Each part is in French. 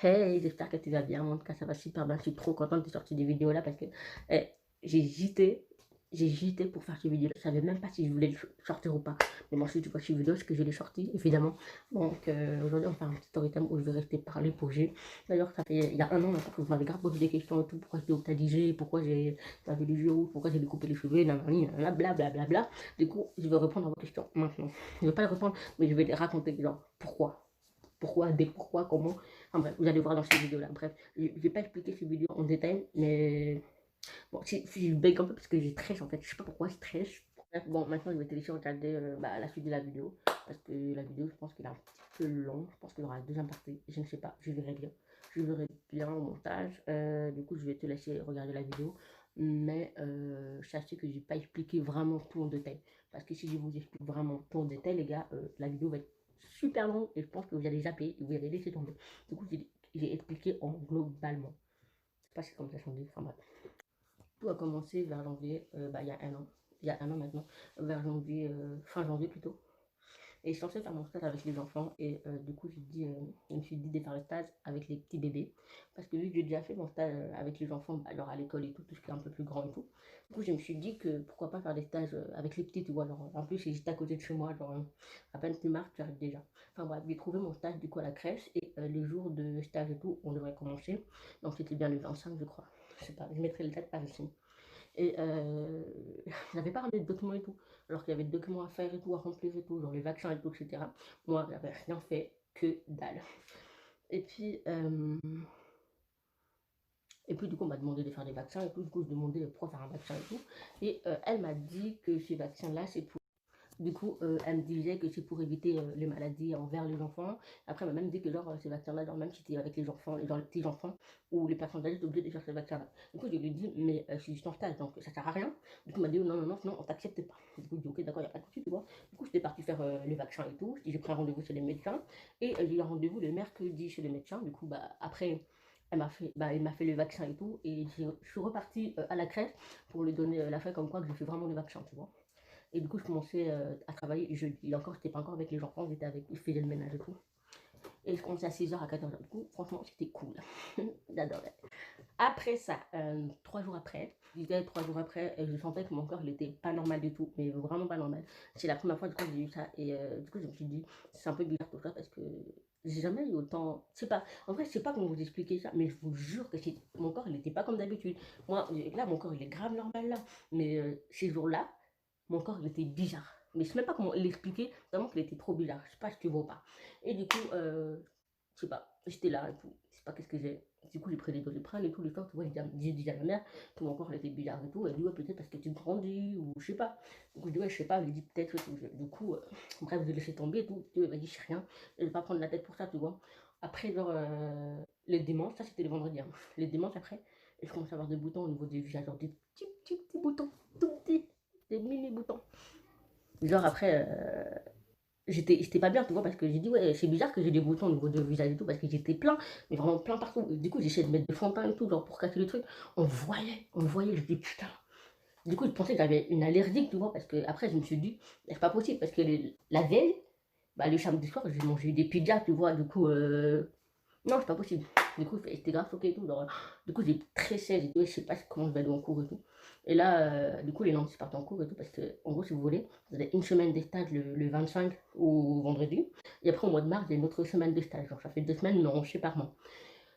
Hey, j'espère que tu vas bien. En tout cas, ça va super bien. Je suis trop contente de sortir des vidéos là parce que eh, j'ai hésité. J'ai hésité pour faire ces vidéos. Je savais même pas si je voulais le sortir ou pas. Mais moi, si tu vois ces vidéos, c'est que je l'ai sorti, évidemment. Donc, aujourd'hui, on va faire un petit story time où je vais rester parler, poser. D'ailleurs, ça fait il y a un an maintenant que vous m'avez grave posé des questions et tout. Pourquoi j'étais optalisé, pourquoi j'avais les yeux rouges, pourquoi j'ai découpé les cheveux, nanani, nanana, blablabla. Du coup, je vais répondre à vos questions maintenant. Je vais pas les répondre, mais je vais les raconter. Genre, pourquoi, comment. Enfin bref, vous allez voir dans cette vidéo-là. Bref, je ne vais pas expliquer cette vidéo en détail, mais bon, si je bug un peu parce que j'ai stress en fait, je sais pas pourquoi je stresse. Bref, bon, maintenant je vais télécharger la suite de la vidéo parce que la vidéo, je pense qu'elle est un petit peu longue. Je pense qu'il y aura deux parties. Je ne sais pas, je verrai bien. Je verrai bien au montage. Du coup, je vais te laisser regarder la vidéo. Mais sachez que je n'ai pas expliqué vraiment tout en détail. Parce que si je vous explique vraiment tout en détail, les gars, la vidéo va être super longue et je pense que vous allez zapper et vous allez laisser tomber. Du coup, j'ai expliqué en globalement. Je sais pas si c'est comme ça qu'on dit. Enfin bref. Tout a commencé vers janvier, il y a un an. Il y a un an maintenant, vers janvier, fin janvier plutôt. Et je suis censée faire mon stage avec les enfants. Et du coup, je me suis dit de faire le stage avec les petits bébés. Parce que vu que j'ai déjà fait mon stage avec les enfants, bah, genre à l'école et tout, tout ce qui est un peu plus grand et tout. Du coup, je me suis dit que pourquoi pas faire des stages avec les petits, tu vois. Genre, en plus, c'est juste à côté de chez moi. Genre, à peine tu marches, tu arrives déjà. Enfin bref, j'ai trouvé mon stage du coup à la crèche. Et les jours de stage et tout, on devrait commencer. Donc, c'était bien le 25, je crois. Je sais pas, je mettrai le date par ici. Et j'avais pas ramené de documents et tout. Alors qu'il y avait des documents à faire et tout, à remplir et tout, genre les vaccins et tout, etc. Moi, j'avais rien fait que dalle. Et puis, du coup, on m'a demandé de faire des vaccins et tout. Du coup, je demandais pourquoi faire un vaccin et tout. Et elle m'a dit que ces vaccins-là, c'est pour. Du coup, elle me disait que c'est pour éviter les maladies envers les enfants. Après, elle m'a même dit que genre, ces vaccins-là, genre, même si c'était avec les enfants, genre les petits-enfants ou les personnes âgées, t'es obligé de faire ces vaccins-là. Du coup, je lui ai dit, mais je suis juste en stage, donc ça sert à rien. Du coup, elle m'a dit, non, non, non, sinon on t'accepte pas. Du coup, je dis, ok, d'accord, il n'y a pas de souci, tu vois. Du coup, j'étais partie faire les vaccins et tout. J'ai pris un rendez-vous chez les médecins. Et j'ai eu un rendez-vous le mercredi chez les médecins. Du coup, bah, après, il m'a fait le vaccin et tout. Et je suis repartie à la crèche pour lui donner la feuille comme quoi que j'ai fait vraiment le vaccin, tu vois. Et du coup, je commençais à travailler jeudi. Et encore, j'étais pas encore avec les enfants, j'étais avec, je faisais le ménage et tout. Et je commençais à 6h à 14h. Du coup, franchement, c'était cool. J'adorais. Après ça, 3 jours après, je disais 3 jours après, je sentais que mon corps, il était pas normal du tout, mais vraiment pas normal. C'est la première fois que j'ai eu ça. Et du coup, je me suis dit, c'est un peu bizarre tout ça parce que j'ai jamais eu autant. Je sais pas, en vrai, je sais pas comment vous expliquer ça, mais je vous jure que mon corps, il était pas comme d'habitude. Moi, là, mon corps, il est grave normal là. Mais ces jours-là, mon corps, il était bizarre. Mais je sais même pas comment l'expliquer, vraiment qu'il était trop bizarre. Je sais pas si tu vois pas. Et du coup, je sais pas, j'étais là et tout. Je sais pas qu'est-ce que j'ai. Du coup, j'ai pris les doliprane et tout, les temps, tu vois, j'ai dit à ma mère que mon corps il était bizarre et tout. Elle dit, ouais, peut-être parce que tu grandis ou je sais pas. Du coup, je dis, ouais, je sais pas. Elle dit, peut-être et tout. Du coup, bref, j'ai laissé tomber et tout. Je dis, vas-y, je sais rien. Je vais pas prendre la tête pour ça, tu vois. Après, genre, les dimanches, ça c'était le vendredi. Hein. Les dimanches après, je commence à avoir des boutons au niveau du visage, genre des petits boutons, tout petits, des mini boutons. Genre après, j'étais pas bien, tu vois, parce que j'ai dit, ouais, c'est bizarre que j'ai des boutons au niveau du visage et tout, parce que j'étais plein, mais vraiment plein partout. Du coup, j'essayais de mettre du fond de teint et tout, genre pour casser le truc. On voyait, je dis putain. Du coup, je pensais que j'avais une allergie, tu vois, parce que après, je me suis dit, c'est pas possible, parce que la veille, bah, le samedi soir, j'ai mangé des pizzas, tu vois, du coup, non, c'est pas possible. Du coup, j'étais grave choquée et tout. Genre, du coup, j'ai tressé, j'ai dit, ouais, je sais pas comment je vais aller en cours et tout. Et là, du coup, les lundis, je partais en cours et tout, parce que, en gros, si vous voulez, vous avez une semaine de stage le 25 au vendredi. Et après, au mois de mars, j'ai une autre semaine de stage. Genre, ça fait 2 semaines, mais on sépare moi.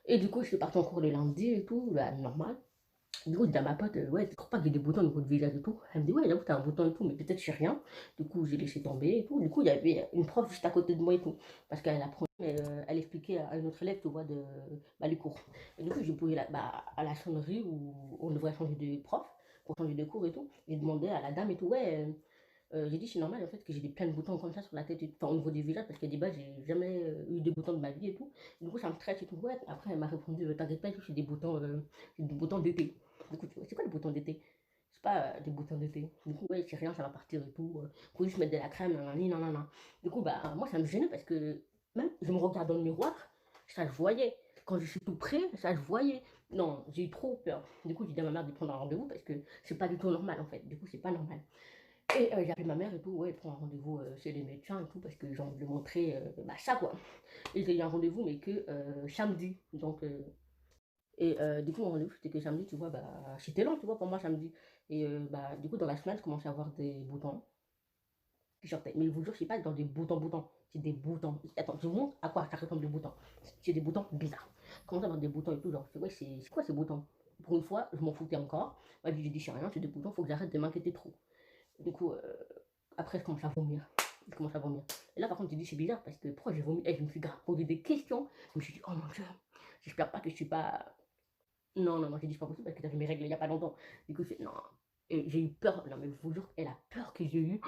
Et du coup, je suis partie en cours les lundis et tout, bah, normal. Du coup, je dis à ma pote, ouais, tu crois pas qu'il y a des boutons au niveau du visage et tout? Elle me dit, ouais, j'avoue, t'as un bouton et tout, mais peut-être c'est rien. Du coup, j'ai laissé tomber et tout. Du coup, il y avait une prof juste à côté de moi et tout. Parce qu'elle apprenait, elle expliquait à une autre élève, tu vois, les cours. Et du coup, j'ai posé à la sonnerie où on devrait changer de prof, pour changer de cours et tout. J'ai demandé à la dame et tout, ouais, j'ai dit, c'est normal en fait que j'ai plein de boutons comme ça sur la tête, enfin au niveau du visage, parce que des base, j'ai jamais eu de boutons de ma vie et tout. Du coup, ça me stresse et tout. Ouais, après, elle m'a répondu, t'inquiète pas, j'ai des boutons d'été. Du coup, tu vois, c'est quoi les boutons d'été? C'est pas des boutons d'été. Du coup, ouais, c'est rien, ça va partir et tout. Faut juste mettre de la crème, nanani, nanana. Du coup, bah, moi, ça me gênait parce que même je me regarde dans le miroir, ça je voyais. Quand je suis tout près, ça je voyais. Non, j'ai eu trop peur. Du coup, j'ai dit à ma mère de prendre un rendez-vous parce que c'est pas du tout normal en fait. Du coup, c'est pas normal. Et j'ai appelé ma mère et tout, ouais, pour un rendez-vous chez les médecins et tout, parce que j'ai envie de lui montrer bah, ça, quoi. Et j'ai eu un rendez-vous, mais que samedi. Donc, du coup, mon rendez-vous, c'était que samedi, tu vois, bah, c'était long, tu vois, pour moi, samedi. Et bah, du coup, dans la semaine, je commençais à avoir des boutons qui sortaient. Mais je vous jure, c'est pas dans des boutons, c'est des boutons. Attends, je vous montre à quoi ça ressemble des boutons. C'est des boutons bizarres. Je commence à avoir des boutons et tout, genre, je fais, ouais, c'est quoi ces boutons? Pour une fois, je m'en foutais encore. Moi, j'ai dit, c'est rien, c'est des boutons, faut que j'arrête de m'inquiéter trop. Du coup, après, je commence à vomir. Je commence à vomir. Et là, par contre, j'ai dit, c'est bizarre parce que pourquoi j'ai vomi? Et je me suis grave posé des questions. Je me suis dit, oh mon dieu, j'espère pas que je suis pas. Non, non, non, j'ai dit, c'est pas possible parce que j'avais mes règles il y a pas longtemps. Du coup, non. Et j'ai eu peur. Non, mais je vous jure, et la peur que j'ai eue,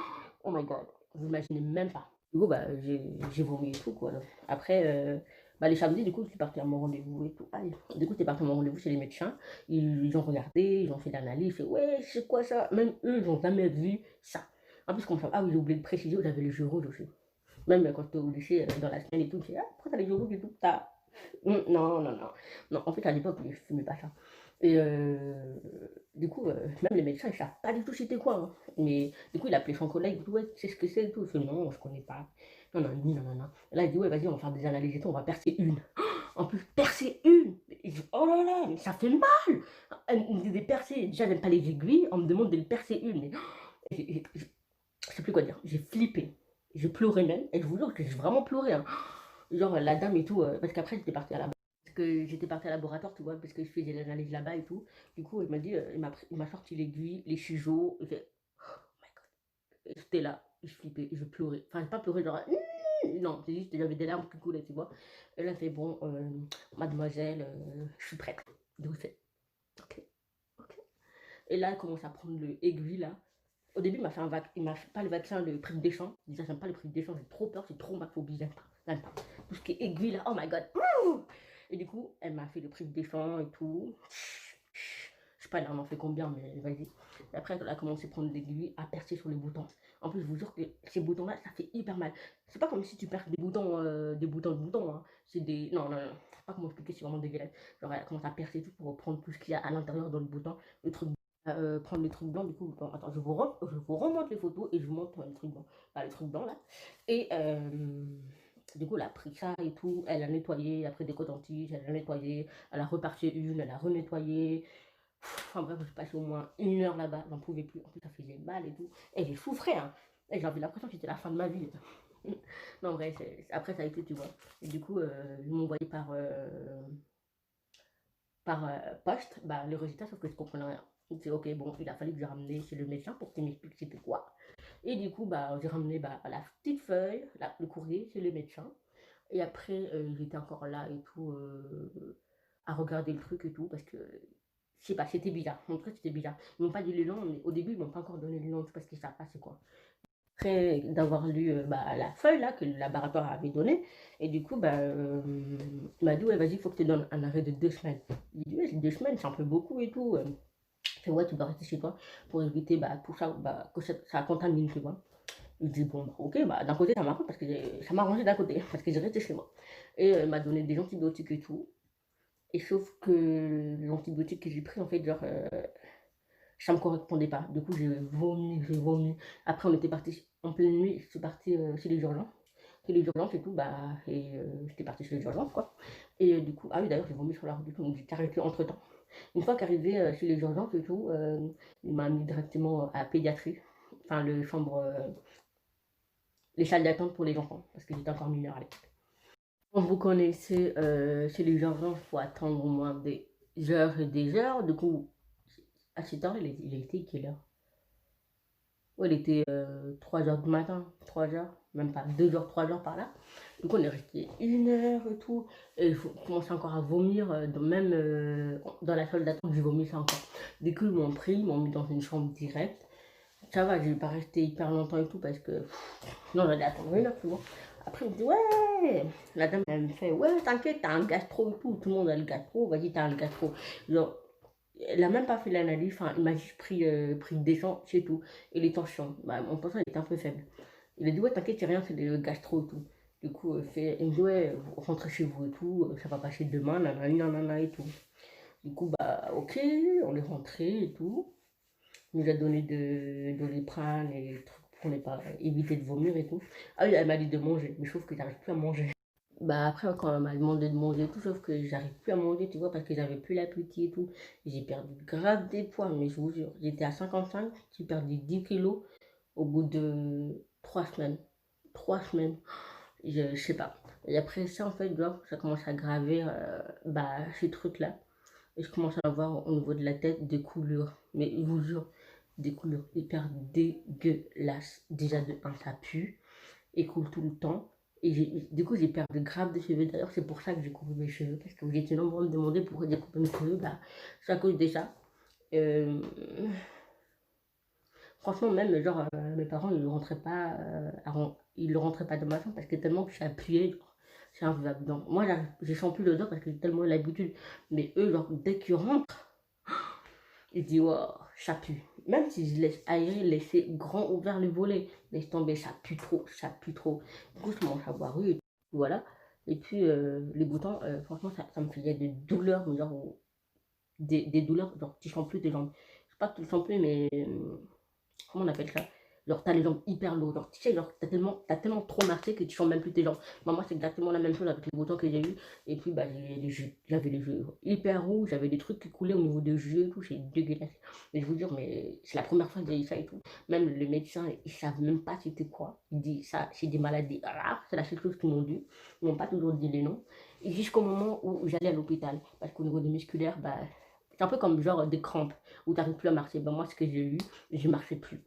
oh my god, vous imaginez même pas. Du coup, bah, j'ai vomi et tout, quoi. Là. Après, bah, les samedis, du coup, je suis partie à mon rendez-vous et tout. Allez. Du coup, j'étais partie à mon rendez-vous chez les médecins. Ils ont regardé, ils ont fait l'analyse. Ils ont fait, ouais, c'est quoi ça? Même eux, ils n'ont jamais vu ça. En plus, comme ça, ah oui, j'ai oublié de préciser, j'avais les yeux rouges aussi. Même quand j'étais au lycée, dans la semaine et tout, je dis, ah, pourquoi t'as les yeux rouges et tout? Non, non, non. Non, en fait, à l'époque, je fumais pas ça. Et du coup, même les médecins, ils savent pas du tout c'était quoi. Hein. Mais du coup, il a appelé son collègue, il dit, ouais, tu sais ce que c'est et tout. Je fais, non, je connais pas. Non, non, non, non, non. Et là, il dit, ouais, vas-y, on va faire des analyses et tout, on va percer une. En plus, percer une. Et je dis, oh là là, mais ça fait mal. On me dit des percées. Déjà, j'aime pas les aiguilles, on me demande de les percer une. Mais je sais plus quoi dire. J'ai flippé. J'ai pleuré même. Et je vous jure que j'ai vraiment pleuré. Hein. Genre, la dame et tout, parce qu'après, j'étais partie à la parce que j'étais partie à laboratoire, tu vois, parce que je faisais l'analyse là-bas et tout. Du coup, il m'a dit, il m'a sorti l'aiguille, les ciseaux. Et fait, oh my god. Et j'étais là, je flippais, je pleurais. Enfin, j'ai pas pleuré, genre, non, c'est juste, j'avais des larmes qui coulaient, tu vois. Et là, c'est bon, mademoiselle, je suis prête. Donc, c'est, ok, ok. Et là, elle commence à prendre l'aiguille, là. Au début, il m'a fait un vaccin, il m'a fait pas le vaccin, le prix des champs. Déjà, j'aime pas le prix des champs, j'ai trop peur, c'est trop ma phobie, j'aime pas, j'aime pas. Tout ce qui est aiguille là, oh my god. Et du coup, elle m'a fait le prix des champs et tout. Je sais pas, elle en a fait combien, mais vas-y. Et après, elle a commencé à prendre l'aiguille, à percer sur les boutons. En plus, je vous jure que ces boutons-là, ça fait hyper mal. C'est pas comme si tu perces des boutons de boutons. Hein. C'est des. Non, non, non. Je sais pas comment expliquer, c'est vraiment dégueulasse. Genre, elle commence à percer tout pour prendre tout ce qu'il y a à l'intérieur dans le bouton. Le truc prendre les trucs blancs, du coup, bon, attends, je vous remonte les photos et je vous montre le truc blanc. Bah, le truc blanc là. Et du coup, elle a pris ça et tout, elle a nettoyé, après des cotons-tiges, elle a nettoyé, elle a reparti une, elle a renettoyé. Enfin bref, j'ai passé au moins 1 heure là-bas, j'en pouvais plus. En plus, ça faisait mal et tout. Et j'ai souffert, hein. Et j'avais l'impression que c'était la fin de ma vie. Non, vrai, après ça a été, tu vois. Et du coup, ils m'ont envoyé par poste bah, le résultat, sauf que je comprenais rien. C'est ok, bon, il a fallu que je ramène chez le médecin pour qu'il m'explique c'était quoi. Et du coup, bah, j'ai ramené bah, la petite feuille, le courrier chez le médecin. Et après, j'étais encore là et tout, à regarder le truc et tout, parce que, je sais pas, c'était bizarre. Mon truc, c'était bizarre. Ils m'ont pas dit le nom, mais au début, ils m'ont pas encore donné le nom, parce qu'ils savent pas c'est quoi. Après d'avoir lu bah, la feuille là que le laboratoire avait donnée, et du coup, bah, il m'a dit, ouais, vas-y, il faut que tu donnes un arrêt de 2 semaines. Il dit, ouais, 2 semaines, c'est un peu beaucoup et tout. Il fait, ouais, tu dois rester chez toi pour éviter bah, tout ça, bah, que ça contamine, tu vois. Il dit, bon, bah, ok, bah, d'un côté, ça m'arrange parce que ça m'a arrangé d'un côté, parce que j'ai resté chez moi. Et il m'a donné des antibiotiques et tout. Et sauf que l'antibiotique que j'ai pris, en fait, genre, ça me correspondait pas. Du coup, j'ai vomi, j'ai vomi. Après, on était parti en pleine nuit, je suis partie chez les urgences. Chez les urgences et tout, bah, et j'étais partie chez les urgences, quoi. Et du coup, ah oui, d'ailleurs, j'ai vomi sur la route du tout, donc j'ai arrêté entre temps. Une fois qu'arrivé chez les urgences et tout, il m'a mis directement à la pédiatrie, enfin, les salles d'attente pour les enfants, parce que j'étais encore mineure à l'époque. Comme vous connaissez, chez les urgences, il faut attendre au moins des heures et des heures. Du coup, à cette heure, il était quelle heure? Ouais, il était 3 heures du matin, 3 heures, même pas 2 heures, 3 heures par là. Donc on est resté 1 heure et tout. Et il commençait encore à vomir, même dans la salle d'attente, j'ai vomi ça encore. Du coup, ils m'ont pris, ils m'ont mis dans une chambre directe. Ça va, j'ai pas resté hyper longtemps et tout parce que non, j'allais attendre 1 heure, tu vois. Après, on me dit, ouais, la dame, elle me fait, ouais, t'inquiète, t'as un gastro et tout le monde a le gastro, vas-y, t'as un gastro. Genre, elle a même pas fait l'analyse, enfin, il m'a juste pris des gens, c'est tout. Et les tensions, bah, mon tension était un peu faible. Il a dit, ouais, t'inquiète, c'est rien, c'est le gastro et tout. Du coup, il me dit, ouais, vous rentrez chez vous et tout, ça va passer demain, nanana, nanana et tout. Du coup, bah, ok, on est rentré et tout. Il nous a donné de Doliprane et des trucs pour ne pas éviter de vomir et tout. Ah oui, elle m'a dit de manger, mais je trouve que j'arrive plus à manger. Bah après, quand elle m'a demandé de manger et tout, sauf que j'arrive plus à manger, tu vois, parce que j'avais plus l'appétit et tout. J'ai perdu grave des poids, mais je vous jure, j'étais à 55, j'ai perdu 10 kilos au bout de 3 semaines. 3 semaines, je sais pas. Et après ça, en fait, genre, ça commence à graver bah, ces trucs-là. Et je commence à avoir au niveau de la tête des coulures. Mais je vous jure, des coulures hyper dégueulasses. Déjà de un, ça pue et coule tout le temps. Et du coup, j'ai perdu grave de cheveux. D'ailleurs, c'est pour ça que j'ai coupé mes cheveux. Parce que vous étiez nombreux à me demander pourquoi j'ai coupé mes cheveux. Bah, c'est à cause de ça. Euh, Franchement, même, genre, mes parents, ils ne rentraient pas, ils ne rentraient pas dans ma chambre parce que tellement que je suis appuyée, genre, c'est invivable. Donc, moi, je sens plus l'odeur parce que j'ai tellement l'habitude. Mais eux, genre, dès qu'ils rentrent, ils disent, oh, ça pue. Même si je laisse aérer, laisser grand ouvert le volet, laisse tomber, ça pue trop, ça pue trop. Du coup, je commence à boire, oui, voilà. Et puis, les boutons, franchement, ça me faisait des douleurs, mais genre, des douleurs, genre, tu sens plus tes jambes. Je sais pas que tu le sens plus, mais comment on appelle ça? Genre, t'as les jambes hyper lourdes. Genre, tu sais, genre, t'as tellement trop marché que tu sens même plus tes jambes. Moi, c'est exactement la même chose avec les boutons que j'ai eu. Et puis, bah, j'avais les yeux hyper rouges, j'avais des trucs qui coulaient au niveau des yeux et tout. C'est dégueulasse. Mais je vous jure, mais c'est la première fois que j'ai eu ça et tout. Même les médecins, ils savent même pas c'était quoi. Ils disent ça, c'est des maladies rares. C'est la seule chose qu'ils m'ont dit. Ils m'ont pas toujours dit les noms. Et jusqu'au moment où j'allais à l'hôpital. Parce qu'au niveau des musculaires, bah, c'est un peu comme genre des crampes où t'arrives plus à marcher. Ben, moi, ce que j'ai eu, je marchais plus,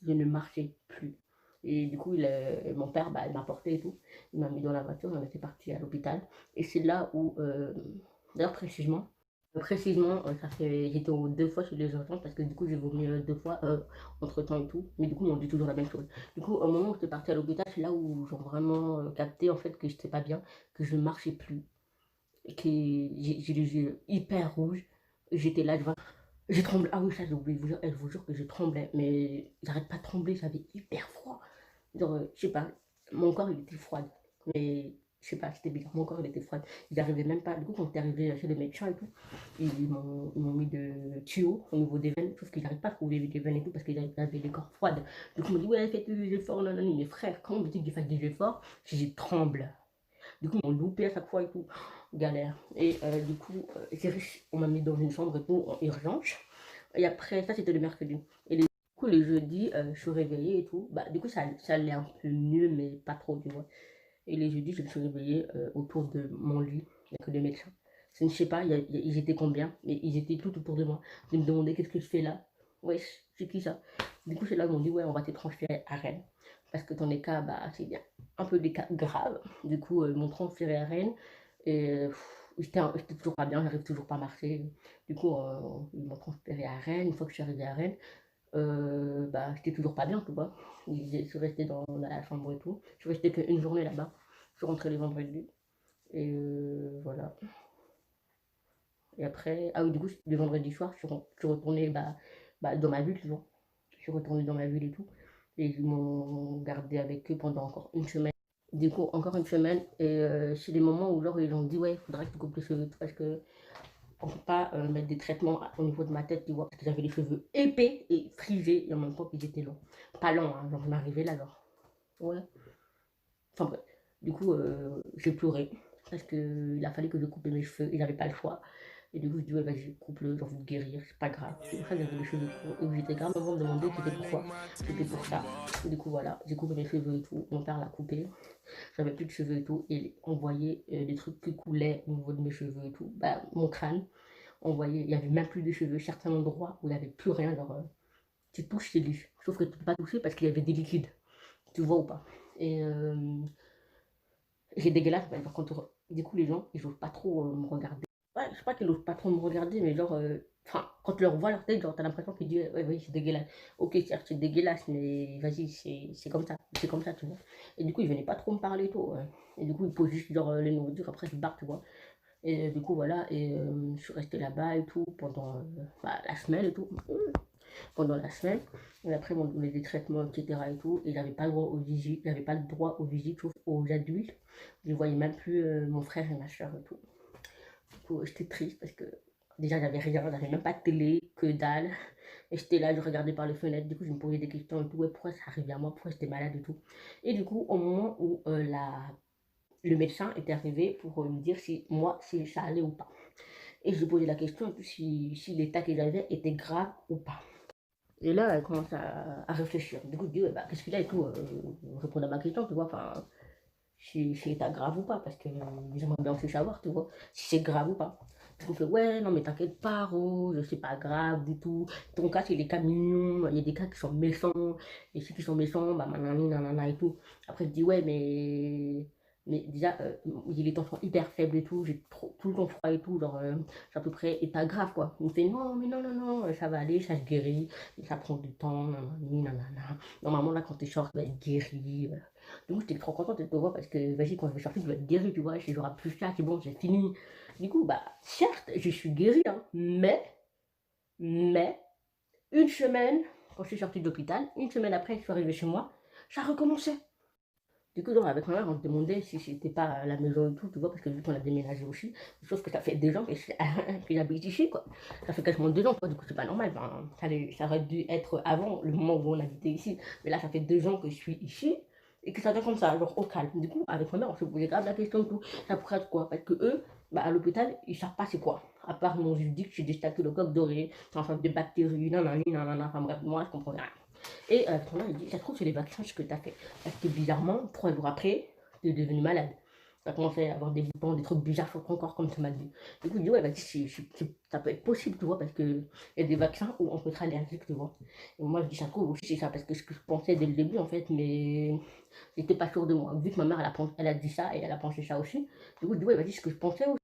je ne marchais plus. Et du coup, mon père, bah, il m'a porté et tout. Il m'a mis dans la voiture, on était parti à l'hôpital. Et c'est là où, d'ailleurs précisément, j'étais 2 fois chez les urgences parce que du coup, j'ai vomi 2 fois entre temps et tout. Mais du coup, ils m'ont dit toujours la même chose. Du coup, au moment où j'étais parti à l'hôpital, c'est là où j'ai vraiment capté en fait que j'étais pas bien, que je ne marchais plus, et que j'ai les yeux hyper rouges. J'étais là, j'ai tremblé. Ah oui, ça j'ai oublié de vous dire. Je vous jure que je tremblais. Mais j'arrête pas de trembler, j'avais hyper froid. Genre, je sais pas, mon corps il était froid. Mais je sais pas, c'était bizarre. Mon corps il était froid. J'arrivais même pas. Du coup, quand j'étais arrivé chez le médecin et tout, ils m'ont mis de tuyaux au niveau des veines. Sauf qu'ils n'arrivent pas à trouver des veines et tout parce qu'ils avaient les corps froides. Du coup, ils m'ont dit, ouais, faites des efforts. Non, non, non. Mais frère, quand on me dit que je fasse des efforts, je tremble. Du coup, ils m'ont loupé à chaque fois et tout. Galère. Et du coup, on m'a mis dans une chambre et tout, en urgence. Et après, ça c'était le mercredi. Et du coup, le jeudi, je suis réveillée et tout. Bah, du coup, ça allait un peu mieux, mais pas trop, tu vois. Et les jeudis, je me suis réveillée autour de mon lit avec le médecin. Je ne sais pas, ils étaient combien, mais ils étaient tout autour de moi. Ils me demandaient qu'est-ce que je fais là. Wesh, c'est qui ça? Du coup, c'est là qu'ils m'ont dit, ouais, on va te transférer à Rennes. Parce que dans les cas, bah, c'est bien. Un peu des cas graves. Du coup, ils m'ont transféré à Rennes. Et j'étais toujours pas bien, j'arrive toujours pas à marcher. Du coup, ils m'ont transféré à Rennes. Une fois que je suis arrivée à Rennes, bah, j'étais toujours pas bien, tu vois. Je suis restée dans la chambre et tout. Je suis restée qu'une journée là-bas. Je suis rentrée les vendredis. Et voilà. Et après, ah oui, du coup, le vendredi soir, je suis retournée bah, dans ma ville, tu vois. Je suis retournée dans ma ville et tout. Et ils m'ont gardé avec eux pendant encore une semaine. Du coup, encore une semaine. Et c'est des moments où genre, ils ont dit, ouais, il faudrait que tu coupes les cheveux. Parce que on peut pas mettre des traitements au niveau de ma tête, tu vois. Parce que j'avais les cheveux épais et frisés. Et en même temps qu'ils étaient longs. Pas longs, hein, genre, je m'arrivais là, genre. Ouais. Enfin bref. Du coup, j'ai pleuré. Parce qu'il a fallu que je coupe mes cheveux. Et j'avais pas le choix. Et du coup, je dis, ouais, vas-y, coupe-le, j'ai envie de guérir, c'est pas grave. C'est pour ça que j'avais les cheveux courts. Et j'étais grave avant de me demander c'était pourquoi. C'était pour ça. Et du coup, voilà, j'ai coupé mes cheveux et tout. Mon père l'a coupé. J'avais plus de cheveux et tout. Et on voyait des trucs qui coulaient au niveau de mes cheveux et tout. Bah, mon crâne, on voyait, il y avait même plus de cheveux. Certains endroits où il n'y avait plus rien. Genre, tu touches, c'est lisse. Sauf que tu peux pas toucher parce qu'il y avait des liquides. Tu vois ou pas? Et j'ai dégueulasse. Bah, du coup, les gens, ils n'osent pas trop me regarder. Ouais, je sais pas qu'ils n'osent pas trop me regarder, mais genre, enfin, quand tu leur vois leur tête, genre, t'as l'impression qu'ils disent, ouais, ouais, c'est dégueulasse. Ok, certes, c'est dégueulasse, mais vas-y, c'est comme ça, tu vois. Et du coup, ils venaient pas trop me parler et tout, ouais. Et du coup, ils posent juste, genre, les nourritures, après, ils barrent, tu vois. Et du coup, voilà, et je suis restée là-bas et tout, pendant bah, la semaine et tout. Pendant la semaine. Et après, ils m'ont donné des traitements, etc. et tout. Et j'avais pas le droit aux visites, j'avais pas le droit aux visites, sauf aux adultes. Je voyais même plus mon frère et ma soeur et tout. Du coup, j'étais triste parce que Déjà, j'avais rien, j'avais même pas de télé, que dalle. Et j'étais là, je regardais par les fenêtres. Du coup, je me posais des questions et tout. Ouais, pourquoi ça arrivait à moi? Pourquoi j'étais malade et tout. Et du coup, au moment où le médecin était arrivé pour me dire si moi, si ça allait ou pas. Et je lui posais la question et tout, si l'état que j'avais était grave ou pas. Et là, elle commence à réfléchir. Du coup, je dis, ouais, bah, qu'est-ce qu'il a et tout, répondre à ma question, tu vois, enfin, si l'état grave ou pas, parce que j'aimerais bien aussi savoir, tu vois, si c'est grave ou pas. Du coup, on fait, ouais, non, mais t'inquiète pas, Rose, c'est pas grave du tout. Ton cas, c'est des cas mignons, il y a des cas qui sont méchants, et ceux qui sont méchants, bah, nanani, nanana et tout. Après, je dis, ouais, mais déjà, les temps sont hyper faibles et tout, j'ai tout le temps froid et tout, genre, c'est à peu près état grave, quoi. Il me fait, non, mais non, non, non, ça va aller, ça se guérit, ça prend du temps, nanani, nanana. Normalement, là, quand t'es short, tu vas être guéri. Du coup, j'étais trop contente de te voir parce que, vas-y, quand je vais sortir, je vais être guérie, tu vois, j'aurai plus ça, c'est bon, c'est fini. Du coup, bah, certes, je suis guérie, hein, mais, une semaine, quand je suis sortie de l'hôpital, une semaine après, je suis arrivée chez moi, ça recommençait. Du coup, donc, avec ma mère, on se demandait si c'était pas à la maison et tout, tu vois, parce que vu qu'on a déménagé aussi, sauf que ça fait 2 ans que j'habite ici, quoi. Ça fait quasiment 2 ans, quoi, du coup, c'est pas normal. Enfin, ça aurait dû être avant le moment où on habitait ici. Mais là, ça fait 2 ans que je suis ici et que ça vient comme ça, genre au calme. Du coup, avec ma mère, on se posait grave la question et tout. Ça pourrait être quoi? Parce que eux, bah, à l'hôpital, ils savent pas c'est quoi. À part, ils m'ont juste dit que j'ai des staphylocoques dorés, c'est en sorte de bactéries, nanani, nanana, enfin bref, moi, je comprends rien. Et ton il dit, ça se trouve, c'est les vaccins que tu as fait. Parce que bizarrement, 3 jours après, tu es devenu malade. Tu as commencé à avoir des boutons, des trucs bizarres sur ton corps, comme tu m'as dit. Du coup, je dis, ouais, vas-y, ça peut être possible, tu vois, parce qu'il y a des vaccins où on peut être allergique, tu vois. Et moi, je dis, ça se trouve aussi, c'est ça, parce que ce que je pensais dès le début, en fait, mais j'étais pas sûre de moi. Vu que ma mère, elle a dit ça et elle a pensé ça aussi. Du coup, je dis, ouais, vas-y, ce que je pensais aussi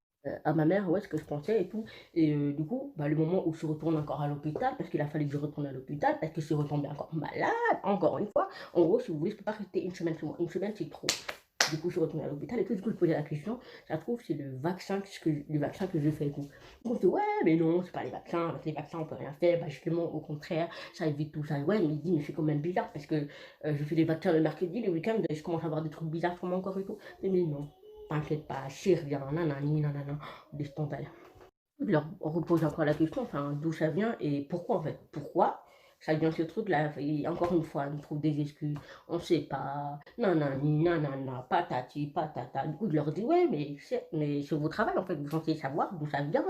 à ma mère, ouais, ce que je pensais et tout. Et du coup, bah, le moment où je retourne encore à l'hôpital, parce qu'il a fallu que je retourne à l'hôpital, parce que je suis retombée encore malade, encore une fois. En gros, si vous voulez, je peux pas rester une semaine chez moi. Une semaine, c'est trop. Du coup, je suis retournée à l'hôpital et tout. Du coup, je posais la question. Ça se trouve, c'est le vaccin que je fais et tout. Donc, on dit, ouais, mais non, c'est pas les vaccins. Avec les vaccins, on peut rien faire. Bah, justement, au contraire, ça évite tout ça. Et ouais, mais il dit, mais c'est quand même bizarre parce que je fais les vaccins le mercredi, le week-end, je commence à avoir des trucs bizarres sur mon corps et tout. Mais non, t'inquiète pas, chérie, nanani, nanana, des spontanés. Je leur repose encore la question, enfin, d'où ça vient et pourquoi en fait. Pourquoi ça vient ce truc-là? Et encore une fois, ils me trouvent des excuses. On sait pas. Nanani, nanana, patati, patata. Du coup, je leur dis, ouais, mais c'est vos travail en fait. Vous censez savoir d'où ça vient,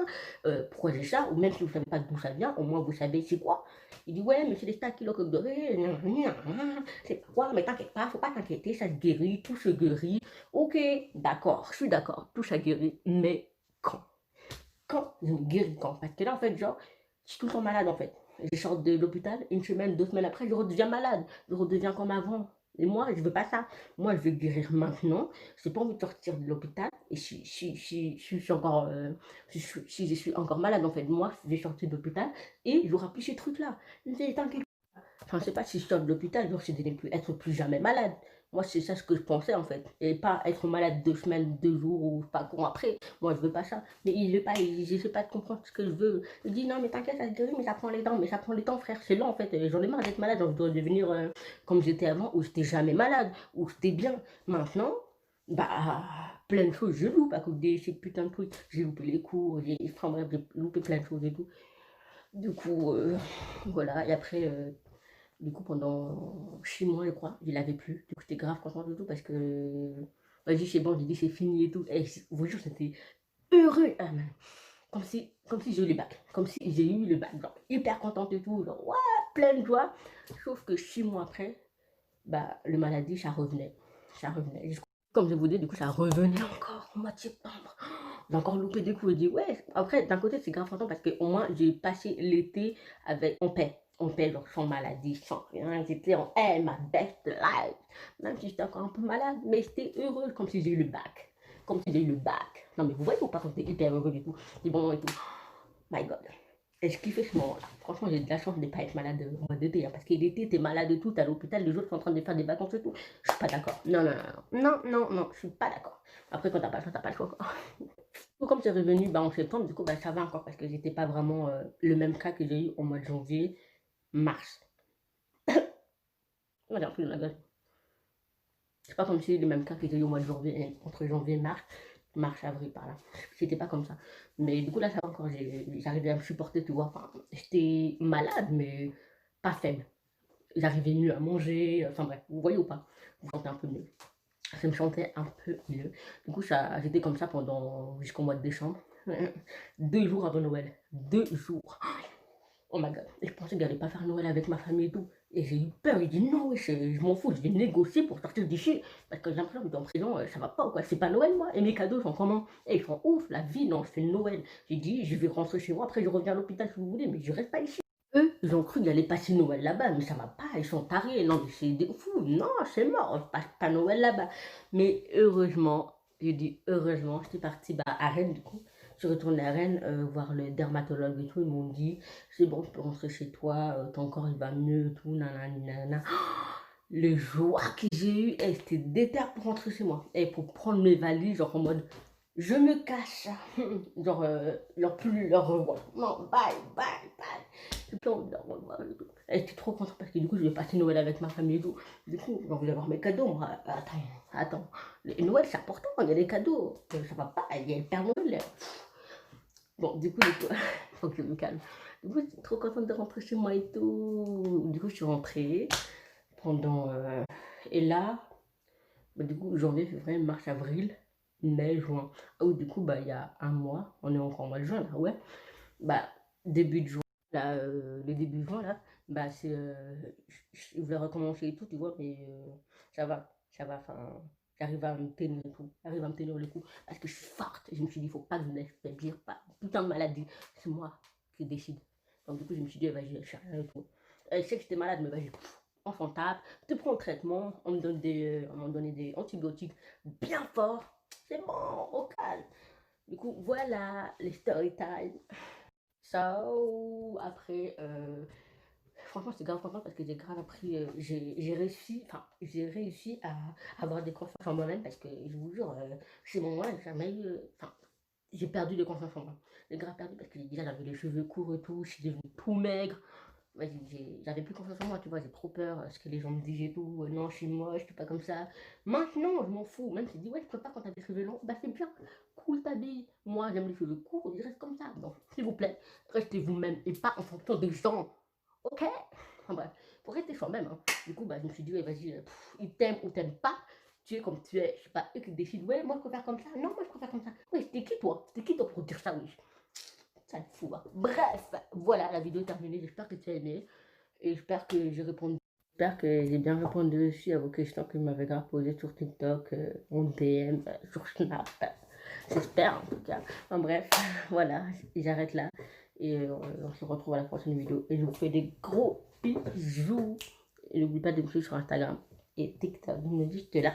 pourquoi j'ai ça, ou même si vous ne savez pas d'où ça vient, au moins vous savez c'est quoi. Il dit, ouais, mais c'est des staphylocoques dorés, nanani, nanana, c'est pas quoi, mais t'inquiète pas, faut pas t'inquiéter, ça se guérit, tout se guérit. Ok, d'accord, je suis d'accord, tout ça guérit, mais quand je me guéris quand? Parce que là, en fait, genre, je suis tout le temps malade, en fait. Je sors de l'hôpital, une semaine, 2 semaines après, je redeviens malade. Je redeviens comme avant. Et moi, je veux pas ça. Moi, je veux guérir maintenant. Je n'ai pas envie de sortir de l'hôpital. Et si je suis encore, si je suis encore malade, en fait, moi, je vais sortir de l'hôpital et il n'y aura plus ces trucs-là. Mais t'inquiète. Enfin, je sais pas si je sors de l'hôpital, genre, c'est de ne plus être plus jamais malade. Moi, c'est ça ce que je pensais, en fait. Et pas être malade 2 semaines, 2 jours, ou pas quand après. Moi, je veux pas ça. Mais il veut pas, il essaie pas de comprendre ce que je veux. Il dit, non, mais t'inquiète, ça se guérit, mais ça prend les temps. Mais ça prend les temps, frère. C'est lent, en fait. J'en ai marre d'être malade. Genre, je dois devenir comme j'étais avant, où j'étais jamais malade, où j'étais bien. Maintenant, bah, plein de choses, je loupe à cause de ces putains de trucs. J'ai loupé les cours, enfin, bref, j'ai loupé plein de choses et tout. Du coup, voilà. Et après, du coup, pendant 6 mois, je crois, je l'avais plus. Du coup, j'étais grave contente de tout parce que, vas-y, c'est bon, j'ai dit c'est fini et tout. Et vous jure, c'était heureux. Ah, man. Comme si j'ai eu le bac. Comme si j'ai eu le bac. Genre, hyper contente et tout. Genre, ouais, pleine de joie. Sauf que 6 mois après, bah, le maladie, ça revenait. Ça revenait. Comme je vous dis, du coup, ça revenait encore au mois de septembre. J'ai encore loupé des coups et dit, ouais. Après, d'un côté, c'est grave content parce qu'au moins, j'ai passé l'été avec, en paix. En paix, genre, sans maladie, sans rien. J'étais en hey, ma best life. Même si j'étais encore un peu malade, mais j'étais heureuse comme si j'ai eu le bac. Comme si j'ai eu le bac. Non, mais vous voyez ou pas quand j'étais hyper heureux et tout. C'est bon et tout. My God. Et je kiffais ce moment-là. Franchement, j'ai de la chance de ne pas être malade au mois d'été. Hein, parce que l'été, t'es malade et tout, t'es à l'hôpital, les autres sont en train de faire des vacances et tout. Je suis pas d'accord. Non, non, non, non, non, non, je suis pas d'accord. Après, quand t'as pas le choix, t'as pas le choix. Quoi. Comme c'est revenu bah, en septembre, du coup, bah, ça va encore parce que j'étais pas vraiment le même cas que j'ai eu au mois de janvier, mars. Ouais, j'ai un peu de la gueule. C'est pas comme si le même cas que j'ai eu au mois de janvier, entre janvier et mars. mars, avril, par là. C'était pas comme ça. Mais du coup, là, ça va encore. J'arrivais à me supporter, tu vois. Enfin, j'étais malade, mais pas faible. J'arrivais mieux à manger. Enfin bref, vous voyez ou pas? Vous sentez un peu mieux. Je me sentais un peu mieux. Du coup, j'étais comme ça pendant jusqu'au mois de décembre. 2 jours avant Noël. 2 jours. Oh my god. Et je pensais que j'allais pas faire Noël avec ma famille et tout. Et j'ai eu peur. J'ai dit non, ouais, je m'en fous, je vais négocier pour sortir d'ici. Parce que j'ai l'impression que dans prison, ça va pas ou quoi. C'est pas Noël, moi. Et mes cadeaux sont comment? Et ils sont ouf, la vie, non, je fais Noël. J'ai dit, je vais rentrer chez moi. Après, je reviens à l'hôpital si vous voulez, mais je reste pas ici. Eux, ils ont cru que j'allais passer Noël là-bas, mais ça va pas, ils sont tarés, non, mais c'est des fous, non, c'est mort, je passe pas Noël là-bas. Mais heureusement, j'ai dit heureusement, j'étais partie bah, à Rennes du coup. Je suis retournée à Rennes voir le dermatologue et tout. Ils m'ont dit, c'est bon, tu peux rentrer chez toi, ton corps il va mieux, tout, nanana, nanana. Le joie que j'ai eu, elle était déter pour rentrer chez moi. Et pour prendre mes valises, genre en mode, je me cache. Genre plus leur revoir. Non, bye, bye, bye. J'ai plus envie de leur revoir et tout. Et j'étais trop contente parce que du coup, je vais passer Noël avec ma famille et tout. Du coup, j'ai envie d'avoir mes cadeaux, moi. Attends. Noël, c'est important, il y a des cadeaux. Ça va pas, il y a le Père Noël. Bon, du coup, faut que je me calme. Du coup, j'étais trop contente de rentrer chez moi et tout. Du coup, je suis rentrée pendant. Et là, bah, du coup, janvier, février, mars, avril, mai, juin. Ah oui, du coup, bah, il y a un mois, on est encore au mois de juin, là, ouais. Bah, début de juin, là, le début de juin, là, bah, je vais recommencer et tout, tu vois, mais ça va, enfin, j'arrive à me tenir et tout, j'arrive à me tenir le coup, parce que je suis forte, je me suis dit, faut pas que je laisse dire, pas, putain de maladie, c'est moi qui décide. Donc, du coup, je me suis dit, vas-y, je sais rien et tout. Je sais que j'étais malade, mais vas-y, on s'en tape, tu prends le traitement, on m'a donné des antibiotiques bien forts, c'est bon, au calme. Du coup, voilà les story time. So, après, franchement, c'est grave content parce que j'ai grave appris, j'ai réussi à avoir des confiances en moi-même parce que je vous jure, chez moi, j'ai jamais eu, enfin, j'ai perdu de confiance en moi. J'ai grave perdu parce que déjà j'avais les cheveux courts et tout, je suis devenue tout maigre. Ouais, j'avais plus confiance en moi, tu vois, j'ai trop peur, ce que les gens me disent et tout, non, je suis moche, je suis pas comme ça. Maintenant, je m'en fous, même si je dis, ouais, je peux pas quand t'as des cheveux longs, bah c'est bien, cool t'habilles. Moi, j'aime les cheveux courts, ils restent comme ça. Donc, s'il vous plaît, restez vous-même et pas en fonction des gens, ok? Enfin bref, faut rester soi-même, hein. Du coup, bah, je me suis dit, ouais, vas-y, ils t'aiment ou t'aiment pas, tu es comme tu es, je sais pas, eux qui décident, ouais, moi je préfère comme ça, non, moi je préfère comme ça. Ouais, c'était qui toi pour dire ça, oui? Ça te fout, hein. Bref, voilà, la vidéo est terminée, j'espère que tu as aimé. Et j'espère que j'ai répondu. J'espère que j'ai bien répondu aussi à vos questions que vous m'avez grave posées sur TikTok, en DM, sur Snap. J'espère en tout cas. En bref, voilà, j'arrête là. Et on se retrouve à la prochaine vidéo. Et je vous fais des gros bisous. Et n'oublie pas de me suivre sur Instagram et TikTok. Je me dis, là.